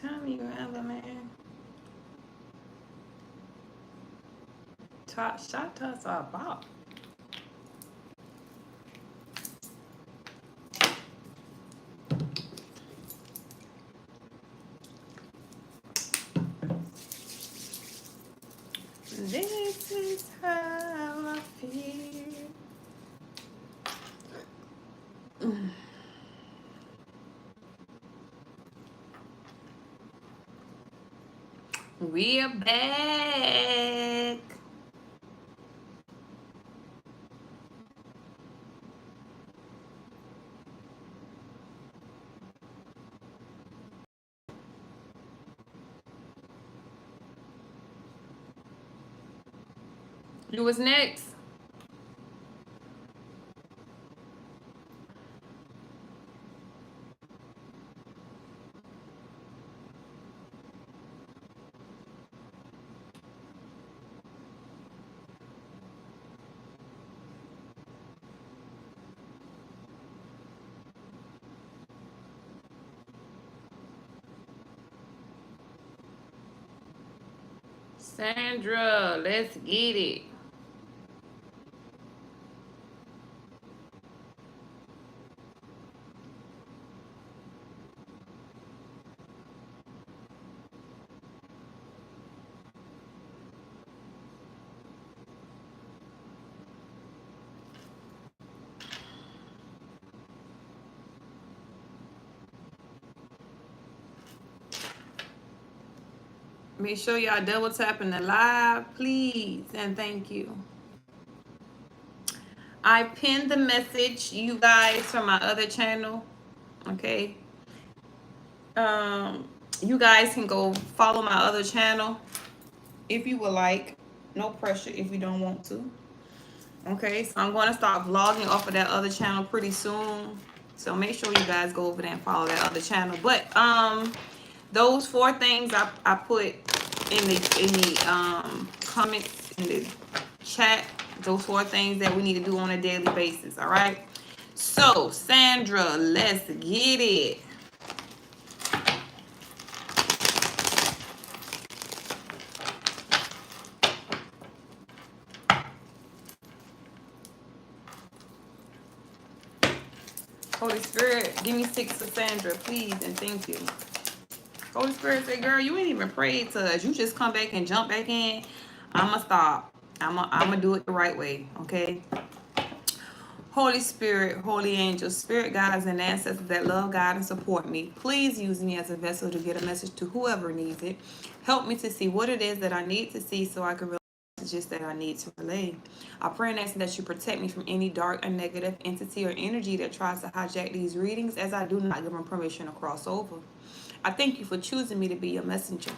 Tell me rather, man. Shot us about. This is how I feel. We are back. You was next. Sandra, let's get it. Make sure y'all double tapping the live, please, and thank you. I pinned the message, you guys, from my other channel. Okay. You guys can go follow my other channel if you would like. No pressure if you don't want to. Okay, so I'm going to start vlogging off of that other channel pretty soon. So make sure you guys go over there and follow that other channel. But those 4 things I put in the comments in the chat. Those 4 things that we need to do on a daily basis. All right. So Sandra, let's get it. Holy Spirit, give me 6 for Sandra, please, and thank you. Holy Spirit say, girl, you ain't even prayed to us. You just come back and jump back in. I'ma stop. I'ma do it the right way, okay? Holy Spirit, holy angels, spirit guides, and ancestors that love God and support me, please use me as a vessel to get a message to whoever needs it. Help me to see what it is that I need to see so I can realize messages that I need to relay. I pray and ask that you protect me from any dark or negative entity or energy that tries to hijack these readings, as I do not give them permission to cross over. I thank you for choosing me to be your messenger.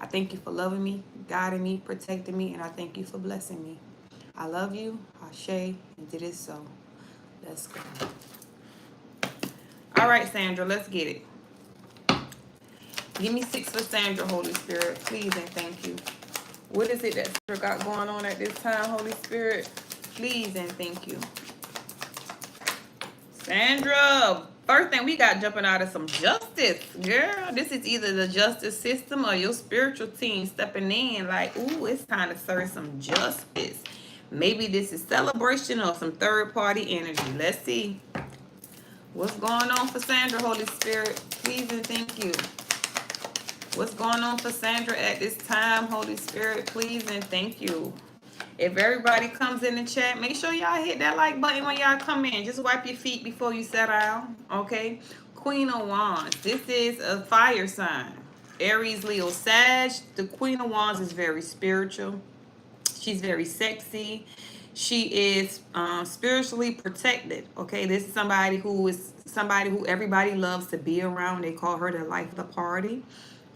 I thank you for loving me, guiding me, protecting me, and I thank you for blessing me. I love you, Ashe, and it is so. Let's go. All right, Sandra, let's get it. Give me 6 for Sandra, Holy Spirit, please and thank you. What is it that Sandra got going on at this time, Holy Spirit? Please and thank you. Sandra, first thing we got jumping out of some justice. Girl, this is either the justice system or your spiritual team stepping in like, ooh, it's time to serve some justice. Maybe this is celebration or some third-party energy. Let's see. What's going on for Sandra, Holy Spirit? Please and thank you. What's going on for Sandra at this time, Holy Spirit? Please and thank you. If everybody comes in the chat, make sure y'all hit that like button when y'all come in. Just wipe your feet before you sit down, okay? Queen of Wands. This is a fire sign. Aries, Leo, Sag. The Queen of Wands is very spiritual. She's very sexy. She is spiritually protected. Okay, this is somebody who everybody loves to be around. They call her the life of the party.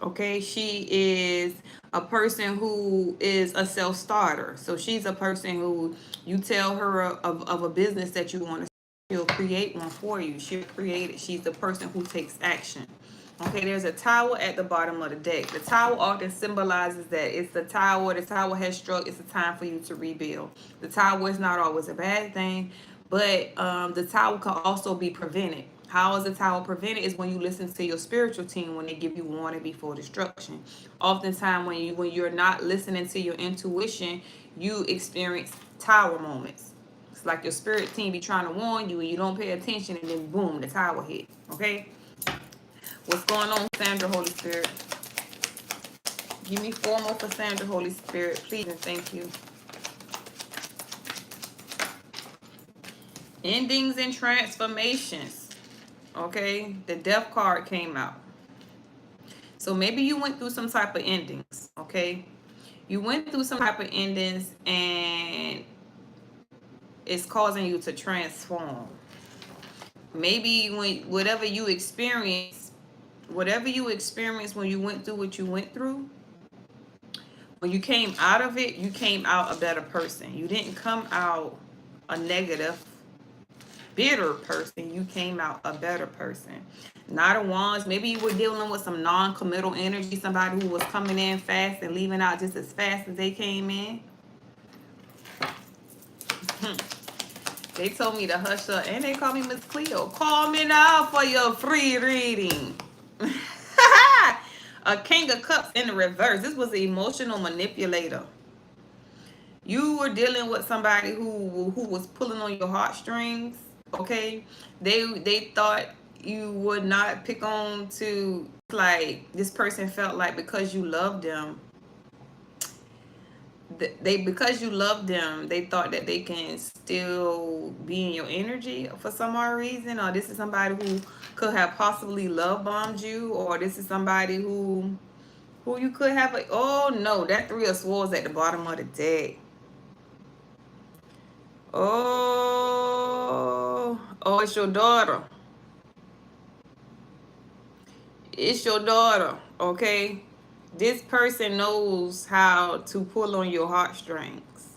Okay, she is a person who is a self-starter. So she's a person who you tell her of a business that you want to, she'll create one for you. She'll create it. She's the person who takes action. Okay, there's a tower at the bottom of the deck. The tower often symbolizes that it's the tower has struck, it's a time for you to rebuild. The tower is not always a bad thing, but the tower can also be prevented. How is the tower prevented? Is when you listen to your spiritual team when they give you warning before destruction. Oftentimes when you're not listening to your intuition, you experience tower moments. It's like your spirit team be trying to warn you and you don't pay attention, and then boom, the tower hit. Okay? What's going on, Sandra, Holy Spirit? Give me 4 more for Sandra, Holy Spirit, please and thank you. Endings and transformations. Okay, the death card came out. So maybe you went through some type of endings. Okay, you went through some type of endings and it's causing you to transform. Maybe when whatever you experienced when you went through what you went through, when you came out of it, you came out a better person. You didn't come out a negative, bitter person. You came out a better person. Knight of Wands, maybe you were dealing with some non-committal energy, somebody who was coming in fast and leaving out just as fast as they came in. They told me to hush up, and they call me Miss Cleo. Call me now for your free reading. A King of Cups in the reverse. This was an emotional manipulator. You were dealing with somebody who was pulling on your heartstrings. Okay, they thought you would not pick on to, like, this person felt like because you loved them, because you love them, they thought that they can still be in your energy for some odd reason, or this is somebody who could have possibly love bombed you, or this is somebody who you could have a, oh no, that 3 of Swords at the bottom of the deck. Oh, it's your daughter. It's your daughter, okay? This person knows how to pull on your heartstrings.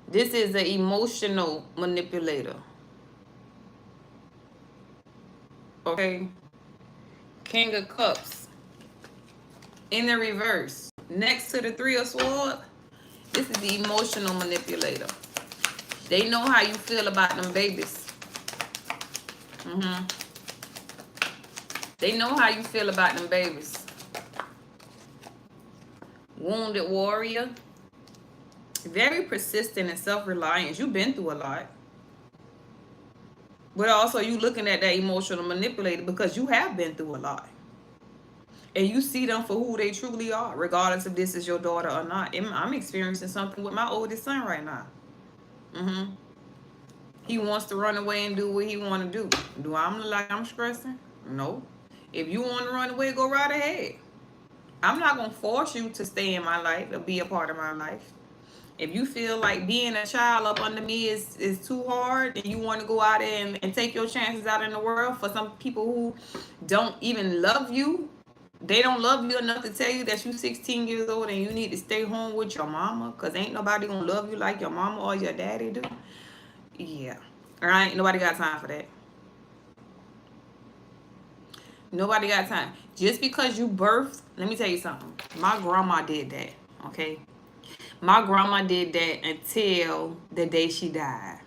This is an emotional manipulator. Okay? King of Cups. In the reverse. Next to the 3 of Swords, this is the emotional manipulator. They know how you feel about them babies. They know how you feel about them babies. Wounded warrior. Very persistent and self-reliant. You've been through a lot. But also you looking at that emotional manipulator because you have been through a lot. And you see them for who they truly are, regardless if this is your daughter or not. I'm experiencing something with my oldest son right now. He wants to run away and do what he want to do. Do I look like I'm stressing? No. If you want to run away, go right ahead. I'm not going to force you to stay in my life or be a part of my life. If you feel like being a child up under me is too hard and you want to go out there and take your chances out in the world, for some people who don't even love you, they don't love you enough to tell you that you're 16 years old and you need to stay home with your mama because ain't nobody going to love you like your mama or your daddy do. Yeah. All right? Nobody got time for that. Nobody got time. Just because you birthed, let me tell you something. My grandma did that, okay? My grandma did that until the day she died.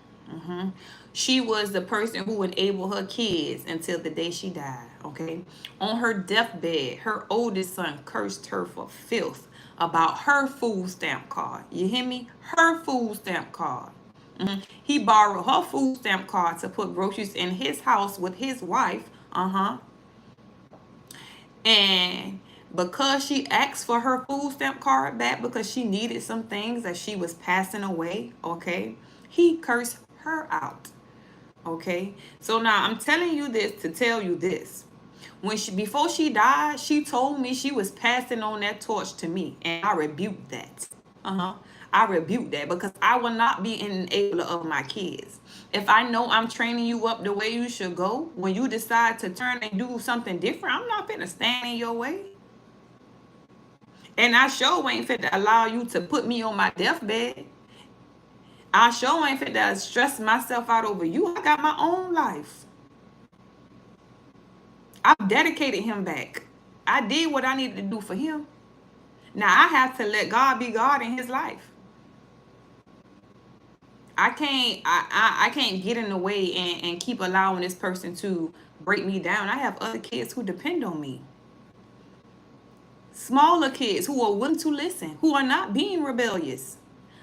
She was the person who enabled her kids until the day she died, okay? On her deathbed, her oldest son cursed her for filth about her food stamp card. You hear me? Her food stamp card. He borrowed her food stamp card to put groceries in his house with his wife. And because she asked for her food stamp card back because she needed some things that she was passing away, okay, he cursed her out, okay? So now I'm telling you this to tell you this. Before she died, she told me she was passing on that torch to me, and I rebuked that. I rebuked that because I will not be an enabler of my kids. If I know I'm training you up the way you should go, when you decide to turn and do something different, I'm not finna stand in your way. And I sure ain't fit to allow you to put me on my deathbed. I sure ain't fit to stress myself out over you. I got my own life. I've dedicated him back. I did what I needed to do for him. Now I have to let God be God in his life. I can't get in the way and keep allowing this person to break me down. I have other kids who depend on me. Smaller kids who are willing to listen, who are not being rebellious.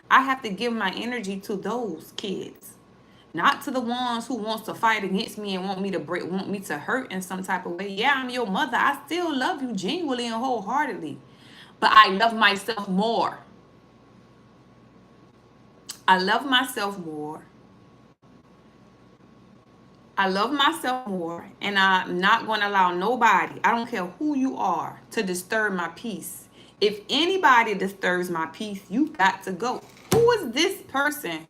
I have to give my energy to those kids, not to the ones who wants to fight against me and want me to break, want me to hurt in some type of way. Yeah, I'm your mother. I still love you genuinely and wholeheartedly, but I love myself more. I love myself more. I love myself more, and I'm not going to allow nobody, I don't care who you are, to disturb my peace. If anybody disturbs my peace, you got to go. Who is this person?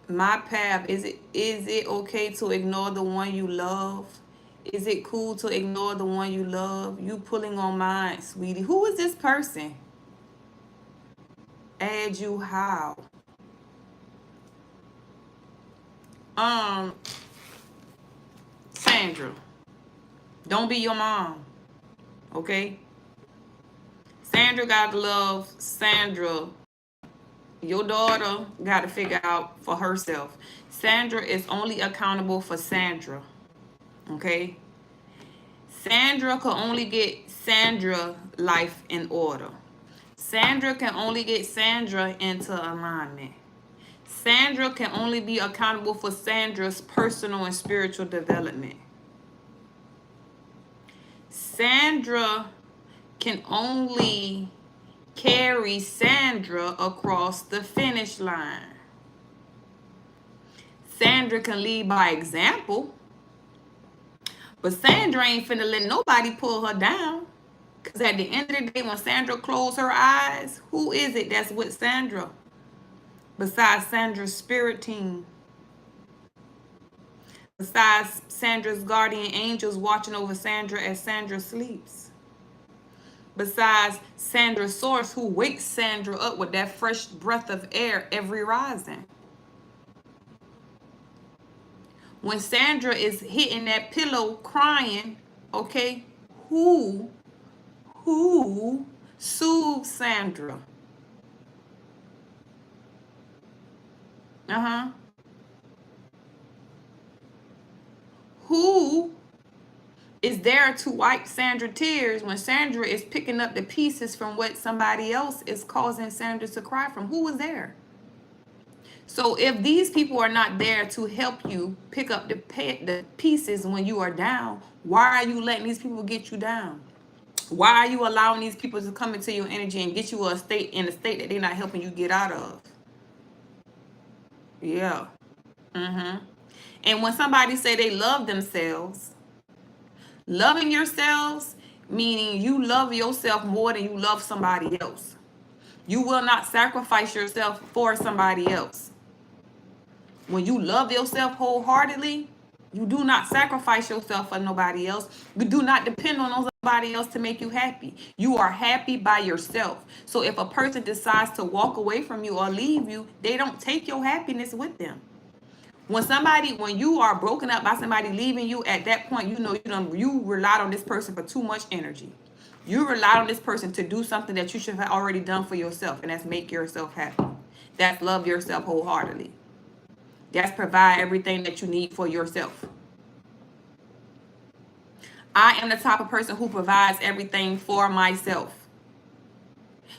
My path, is it okay to ignore the one you love? Is it cool to ignore the one you love? You pulling on mine, sweetie. Who is this person? Add you how? Sandra, don't be your mom, okay? Sandra got to love Sandra. Your daughter got to figure out for herself. Sandra is only accountable for Sandra, okay? Sandra can only get Sandra life in order. Sandra can only get Sandra into alignment. Sandra can only be accountable for Sandra's personal and spiritual development. Sandra can only carry Sandra across the finish line. Sandra can lead by example, but Sandra ain't finna let nobody pull her down. Because at the end of the day, when Sandra closes her eyes, who is it that's with Sandra? Besides Sandra's spirit team. Besides Sandra's guardian angels watching over Sandra as Sandra sleeps. Besides Sandra's source who wakes Sandra up with that fresh breath of air every rising. When Sandra is hitting that pillow crying, okay, who soothes Sandra? Who is there to wipe Sandra tears when Sandra is picking up the pieces from what somebody else is causing Sandra to cry from? Who is there? So if these people are not there to help you pick up the pieces when you are down, why are you letting these people get you down? Why are you allowing these people to come into your energy and get you in a state that they're not helping you get out of? Yeah. And when somebody say they love themselves, loving yourselves, meaning you love yourself more than you love somebody else. You will not sacrifice yourself for somebody else. When you love yourself wholeheartedly, you do not sacrifice yourself for nobody else. You do not depend on nobody else to make you happy. You are happy by yourself. So if a person decides to walk away from you or leave you, they don't take your happiness with them. When you are broken up by somebody leaving you, at that point, you relied on this person for too much energy. You relied on this person to do something that you should have already done for yourself, and that's make yourself happy. That's love yourself wholeheartedly. That's provide everything that you need for yourself. I am the type of person who provides everything for myself.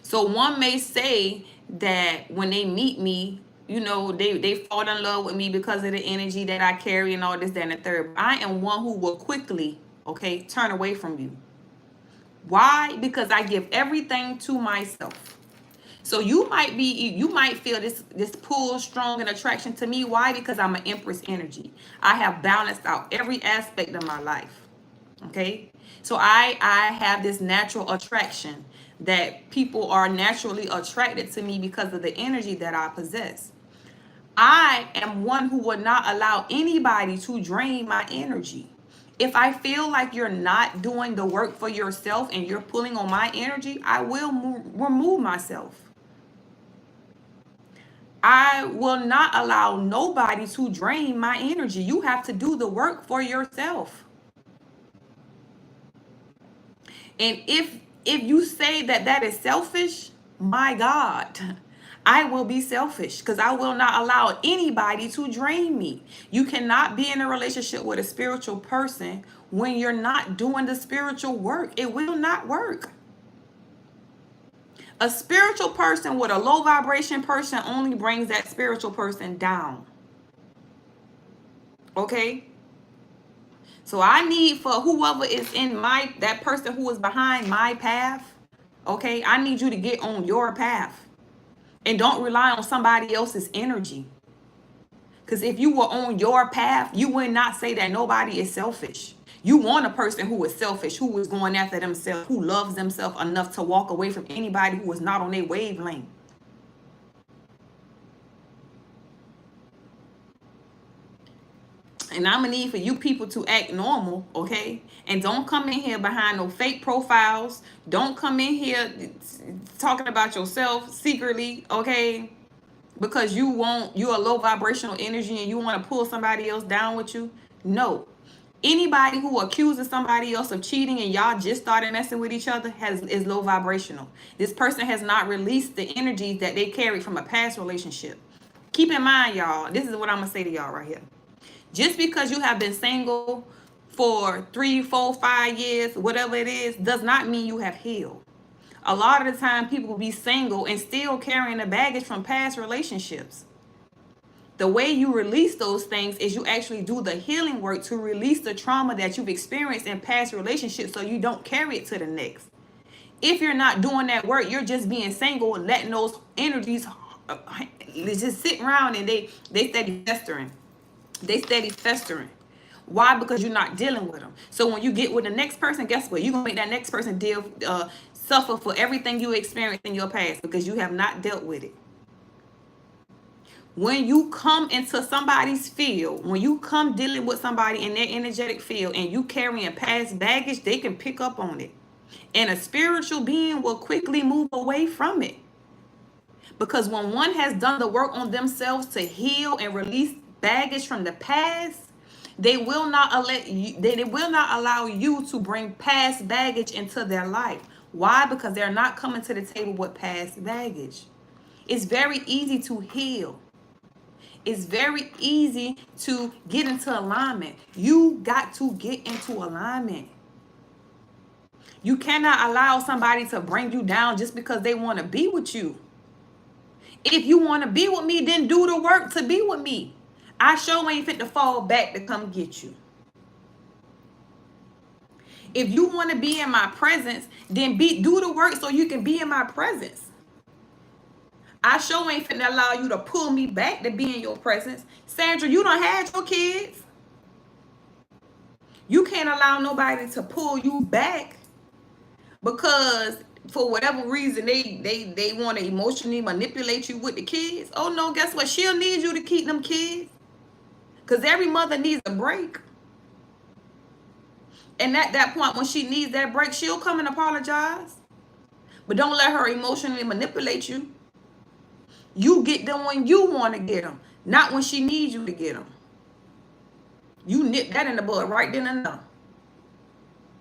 So one may say that when they meet me, they fall in love with me because of the energy that I carry and all this, that, and the third. I am one who will quickly, turn away from you. Why? Because I give everything to myself. So you might feel this pull, strong, and attraction to me. Why? Because I'm an Empress energy. I have balanced out every aspect of my life. Okay? So I have this natural attraction that people are naturally attracted to me because of the energy that I possess. I am one who would not allow anybody to drain my energy. If I feel like you're not doing the work for yourself and you're pulling on my energy, I will remove myself. I will not allow nobody to drain my energy. You have to do the work for yourself. And if you say that is selfish, my God, I will be selfish because I will not allow anybody to drain me. You cannot be in a relationship with a spiritual person when you're not doing the spiritual work. It will not work. A spiritual person with a low vibration person only brings that spiritual person down. Okay? So I need for whoever is in that person who is behind my path, okay? I need you to get on your path. And don't rely on somebody else's energy. Because if you were on your path, you would not say that nobody is selfish. You want a person who is selfish, who is going after themselves, who loves themselves enough to walk away from anybody who is not on their wavelength. And I'm going to need for you people to act normal, okay? And don't come in here behind no fake profiles. Don't come in here talking about yourself secretly, okay? Because you're a low vibrational energy and you want to pull somebody else down with you. No. Anybody who accuses somebody else of cheating and y'all just started messing with each other is low vibrational. This person has not released the energies that they carried from a past relationship. Keep in mind, y'all, this is what I'm going to say to y'all right here. Just because you have been single for 3, 4, 5 years, whatever it is, does not mean you have healed. A lot of the time, people will be single and still carrying the baggage from past relationships. The way you release those things is you actually do the healing work to release the trauma that you've experienced in past relationships so you don't carry it to the next. If you're not doing that work, you're just being single and letting those energies just sit around and they steady festering. They steady festering. Why? Because you're not dealing with them. So when you get with the next person, guess what? You're going to make that next person suffer for everything you experienced in your past because you have not dealt with it. When you come into somebody's field, when you come dealing with somebody in their energetic field and you carrying past baggage, they can pick up on it. And a spiritual being will quickly move away from it. Because when one has done the work on themselves to heal and release baggage from the past, they will not allow you to bring past baggage into their life. Why? Because they're not coming to the table with past baggage. It's very easy to heal. It's very easy to get into alignment. You got to get into alignment. You cannot allow somebody to bring you down just because they want to be with you. If you want to be with me, then do the work to be with me. I sure ain't fit to fall back to come get you. If you want to be in my presence, then do the work so you can be in my presence. I sure ain't finna allow you to pull me back to be in your presence. Sandra, you done had your kids. You can't allow nobody to pull you back because for whatever reason they want to emotionally manipulate you with the kids. Oh no, guess what? She'll need you to keep them kids. Because every mother needs a break. And at that point, when she needs that break, she'll come and apologize. But don't let her emotionally manipulate you. You get them when you want to get them, not when she needs you to get them. You nip that in the bud right then and there.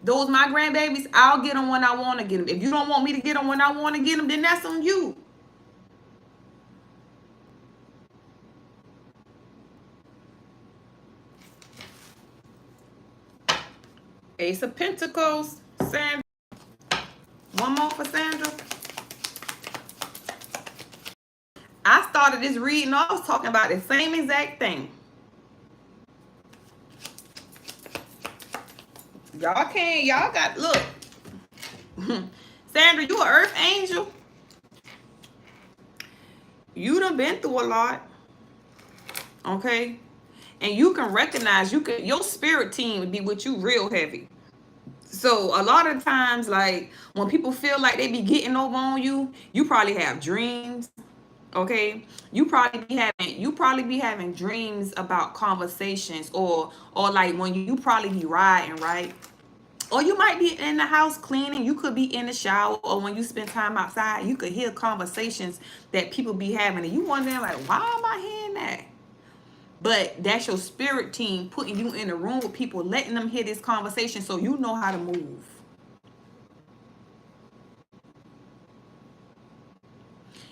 Those my grandbabies, I'll get them when I want to get them. If you don't want me to get them when I want to get them, then that's on you. Ace of Pentacles, Sandra. One more for Sandra. I started this reading, I was talking about the same exact thing. Y'all got, look. Sandra, you an earth angel. You done been through a lot. Okay? And you can recognize, your spirit team would be with you real heavy. So a lot of times, like, when people feel like they be getting over on you, you probably have dreams. Okay, you probably be having dreams about conversations or like when you probably be riding, right? Or you might be in the house cleaning, you could be in the shower, or when you spend time outside, you could hear conversations that people be having and you wondering like, why am I hearing that? But that's your spirit team putting you in a room with people, letting them hear this conversation so you know how to move.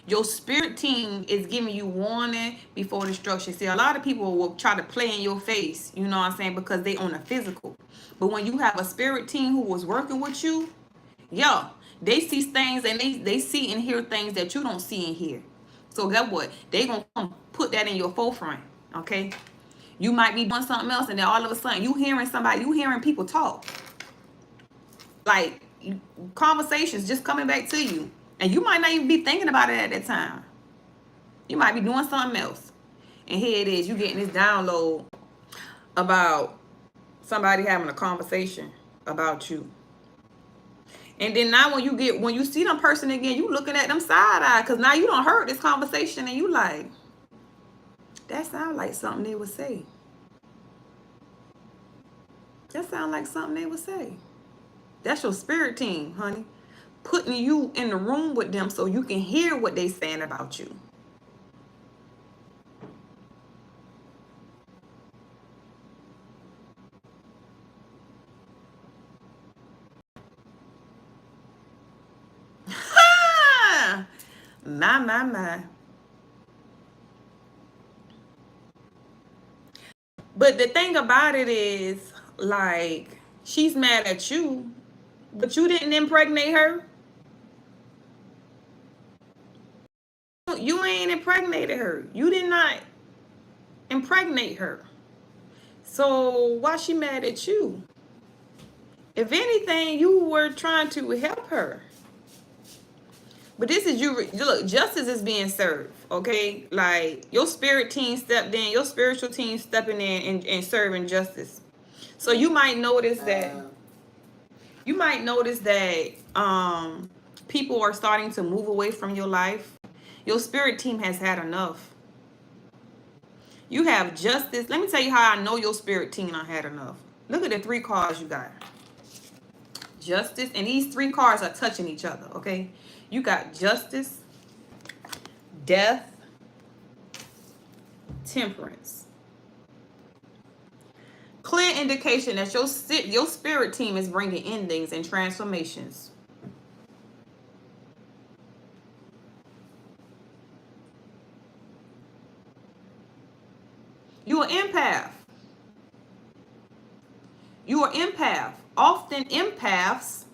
Your spirit team is giving you warning before destruction. See, a lot of people will try to play in your face, you know what I'm saying, because they own a physical. But when you have a spirit team who was working with you, yeah, they see things and they see and hear things that you don't see and hear. So guess what? They gonna come put that in your forefront. Okay. You might be doing something else, and then all of a sudden you hearing somebody, you hearing people talk. Like conversations just coming back to you. And you might not even be thinking about it at that time. You might be doing something else. And here it is, you getting this download about somebody having a conversation about you. And then now when you see them person again, you looking at them side eye, because now you don't heard this conversation and you like, that sound like something they would say. That sound like something they would say. That's your spirit team, honey. Putting you in the room with them so you can hear what they saying about you. My. But the thing about it is, like, she's mad at you, but you didn't impregnate her. You ain't impregnated her. You did not impregnate her. So why she mad at you? If anything, you were trying to help her. But this is you. Look, justice is being served. Okay, like your spirit team stepped in, your spiritual team stepping in and serving justice. So you might notice that. You might notice that people are starting to move away from your life. Your spirit team has had enough. You have justice. Let me tell you how I know your spirit team done had enough. Look at the 3 cards you got. Justice, and these 3 cards are touching each other, okay? You got justice, death, temperance. Clear indication that your spirit team is bringing endings and transformations. You're an empath. You're an empath. Often empaths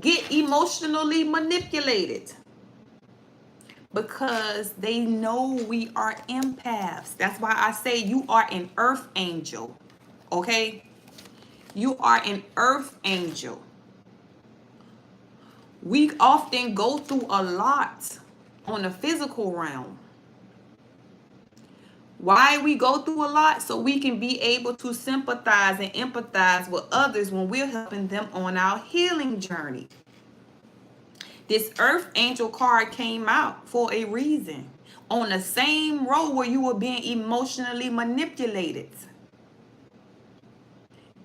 get emotionally manipulated because they know we are empaths. That's why I say you are an earth angel. Okay? You are an earth angel. We often go through a lot on the physical realm. Why we go through a lot? So we can be able to sympathize and empathize with others when we're helping them on our healing journey. This earth angel card came out for a reason. On the same road where you were being emotionally manipulated.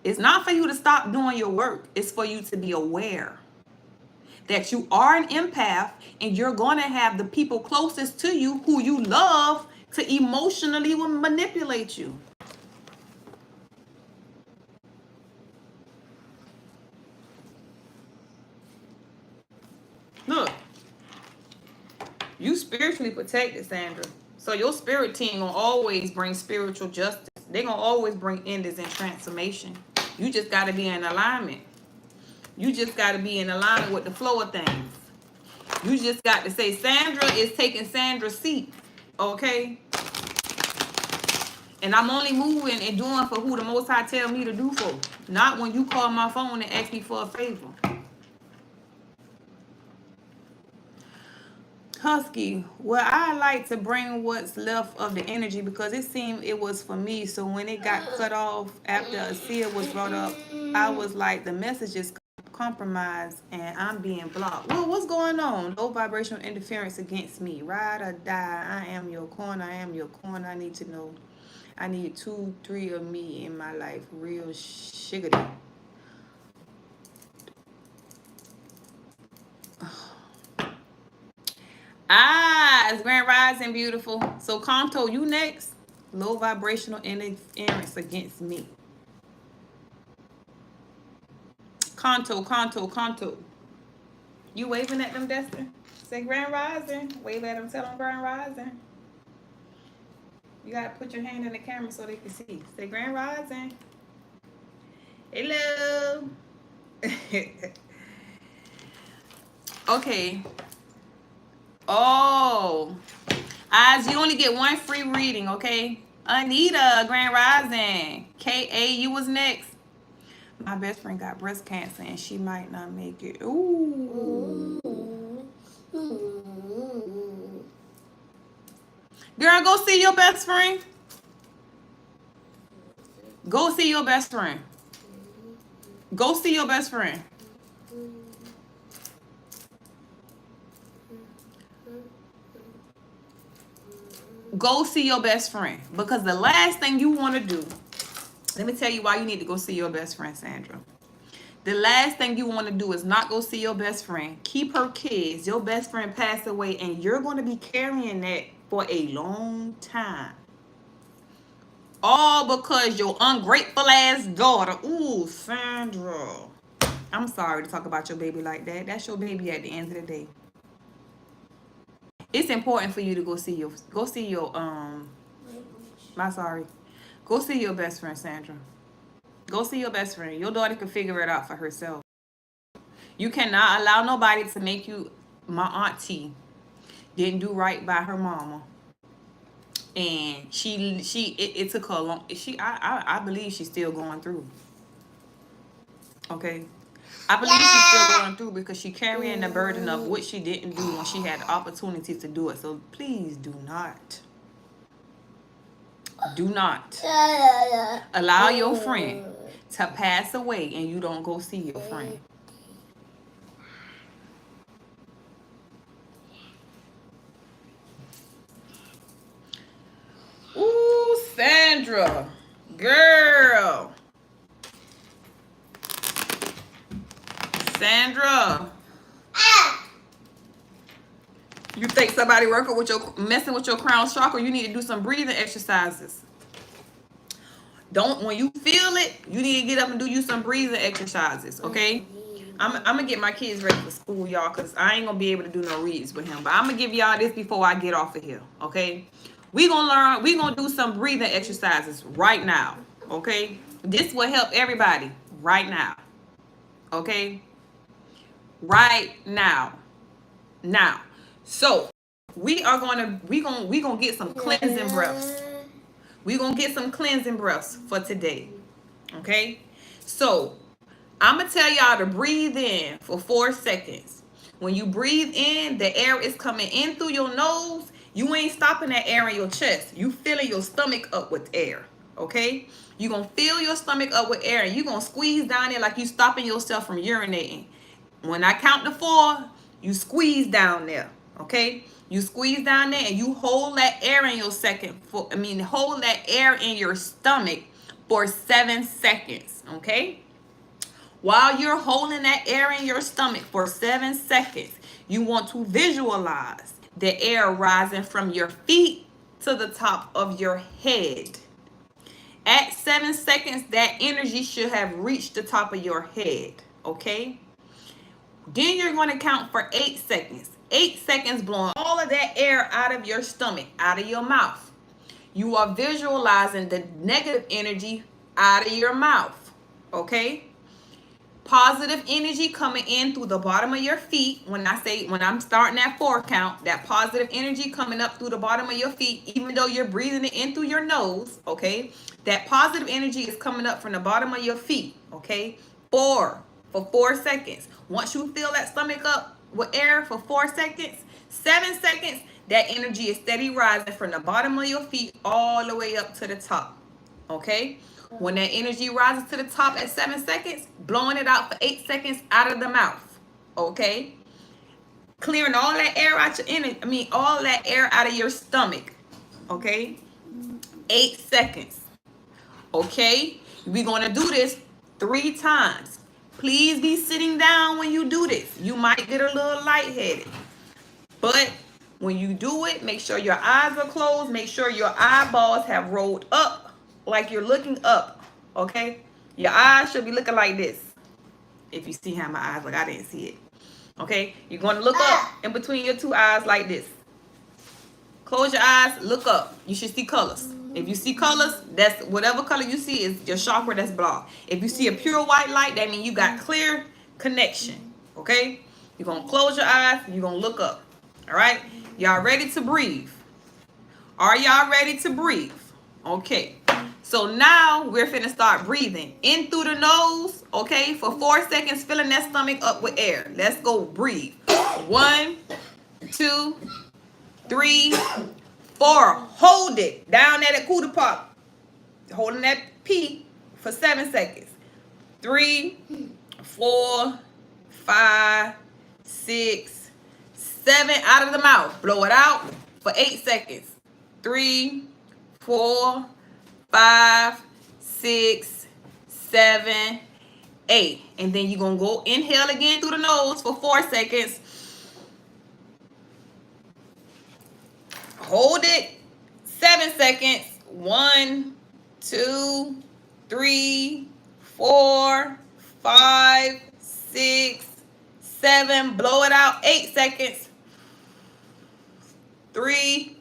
It's not for you to stop doing your work. It's for you to be aware that you are an empath and you're going to have the people closest to you who you love to emotionally manipulate you. Look, you spiritually protected, Sandra. So your spirit team gonna always bring spiritual justice. They gonna always bring endings and transformation. You just gotta be in alignment. You just gotta be in alignment with the flow of things. You just got to say, Sandra is taking Sandra's seat. Okay? And I'm only moving and doing for who the Most High tell me to do for. Not when you call my phone and ask me for a favor. Husky, well, I like to bring what's left of the energy because it seemed it was for me. So when it got cut off after a seer was brought up, I was like, the message is compromised and I'm being blocked. Well, what's going on? Low vibrational interference against me. Ride or die. I am your corner. I am your corner. I need to know. I need 2, 3 of me in my life. Real shiggity. It's Grand Rising, beautiful. So, Kanto, you next. Low vibrational interference against me. Kanto. You waving at them, Dexter? Say Grand Rising. Wave at them, tell them Grand Rising. You gotta put your hand in the camera so they can see. Say Grand Rising. Hello. Okay. Oh. Eyes, you only get one free reading, okay? Anita, Grand Rising. K.A., you was next. My best friend got breast cancer and she might not make it. Ooh. Girl, go see your best friend. Go see your best friend. Go see your best friend. Go see your best friend. Because the last thing you want to do, let me tell you why you need to go see your best friend, Sandra. The last thing you want to do is not go see your best friend. Keep her kids. Your best friend passed away and you're going to be carrying that for a long time. All because your ungrateful ass daughter. Ooh, Sandra. I'm sorry to talk about your baby like that. That's your baby at the end of the day. It's important for you to go see your Go see your best friend, Sandra. Go see your best friend. Your daughter can figure it out for herself. You cannot allow nobody to make you. My auntie didn't do right by her mama. And it took her a long. I believe she's still going through. Okay, I believe she's still going through because she carrying the burden of what she didn't do when she had the opportunity to do it. So please do not allow your friend to pass away and you don't go see your friend. Ooh, Sandra, girl. Sandra, you think somebody messing with your crown chakra? You need to do some breathing exercises. When you feel it, you need to get up and do you some breathing exercises, okay? I'm gonna get my kids ready for school, y'all, because I ain't gonna be able to do no reads with him. But I'm gonna give y'all this before I get off of here, okay? We gonna do some breathing exercises right now, okay? This will help everybody right now, okay? Right now. So we gonna get some cleansing breaths. We're gonna get some cleansing breaths for today. Okay? So I'm gonna tell y'all to breathe in for 4 seconds. When you breathe in, the air is coming in through your nose. You ain't stopping that air in your chest. You filling your stomach up with air. Okay? You're gonna fill your stomach up with air and you're gonna squeeze down there like you stopping yourself from urinating. When I count to 4, you squeeze down there. Okay? You squeeze down there and you hold that air in your hold that air in your stomach for 7 seconds. Okay? While you're holding that air in your stomach for 7 seconds, you want to visualize the air rising from your feet to the top of your head. At 7 seconds, that energy should have reached the top of your head. Okay? Then you're going to count for 8 seconds. 8 seconds blowing all of that air out of your stomach, out of your mouth. You are visualizing the negative energy out of your mouth. Okay? Positive energy coming in through the bottom of your feet. When I'm starting that 4 count, that positive energy coming up through the bottom of your feet, even though you're breathing it in through your nose, okay? That positive energy is coming up from the bottom of your feet, okay? 4 for 4 seconds. Once you fill that stomach up with air for 4 seconds, 7 seconds, that energy is steady rising from the bottom of your feet all the way up to the top, okay? When that energy rises to the top at 7 seconds, blowing it out for 8 seconds out of the mouth, okay? Clearing all that air out all that air out of your stomach, okay? 8 seconds, okay? We're going to do this 3 times. Please be sitting down when you do this. You might get a little lightheaded. But when you do it, make sure your eyes are closed. Make sure your eyeballs have rolled up like you're looking up, okay? Your eyes should be looking like this. If you see how my eyes look, I didn't see it. Okay, you're going to look up in between your two eyes like this. Close your eyes, look up. You should see colors. If you see colors, that's whatever color you see is your chakra that's blocked. If you see a pure white light, that means you got clear connection. Okay? You're going to close your eyes. You're going to look up. All right? Y'all ready to breathe? Are y'all ready to breathe? Okay. So now we're finna start breathing in through the nose. Okay? For 4 seconds, filling that stomach up with air. Let's go breathe. 1, 2, 3, 4. Hold it down at a cooter pop. Holding that P for 7 seconds. 3, 4, 5, 6, 7. Out of the mouth. Blow it out for 8 seconds. 3, 4, 5, 6, 7, 8. And then you're going to go inhale again through the nose for 4 seconds. Hold it 7 seconds. 1, 2, 3, 4, 5, 6, 7. Blow it out 8 seconds. 3,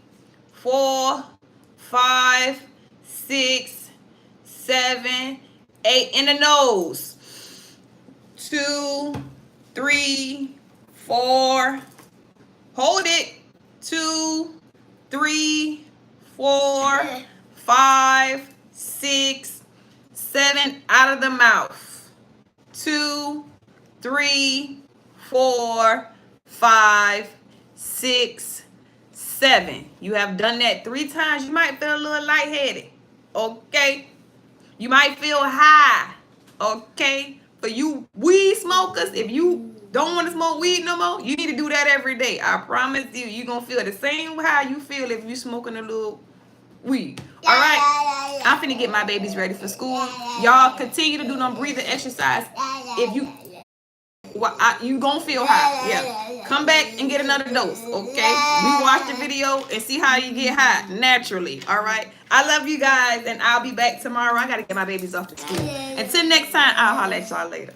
4, 5, 6, 7, 8. In the nose. 2, 3, 4. Hold it. 2, 3, 4, 5, 6, 7. Out of the mouth. 2, 3, 4, 5, 6, 7. You have done that 3 times. You might feel a little lightheaded. Okay. You might feel high. Okay. For you weed smokers, if you don't want to smoke weed no more, you need to do that every day. I promise you, you're going to feel the same how you feel if you smoking a little weed. All right? I'm finna get my babies ready for school. Y'all continue to do them breathing exercise. If you... Well, you gonna feel high. Yeah. Come back and get another dose, okay? We watch the video and see how you get high naturally, all right? I love you guys, and I'll be back tomorrow. I gotta get my babies off to school. Until next time, I'll holler at y'all later.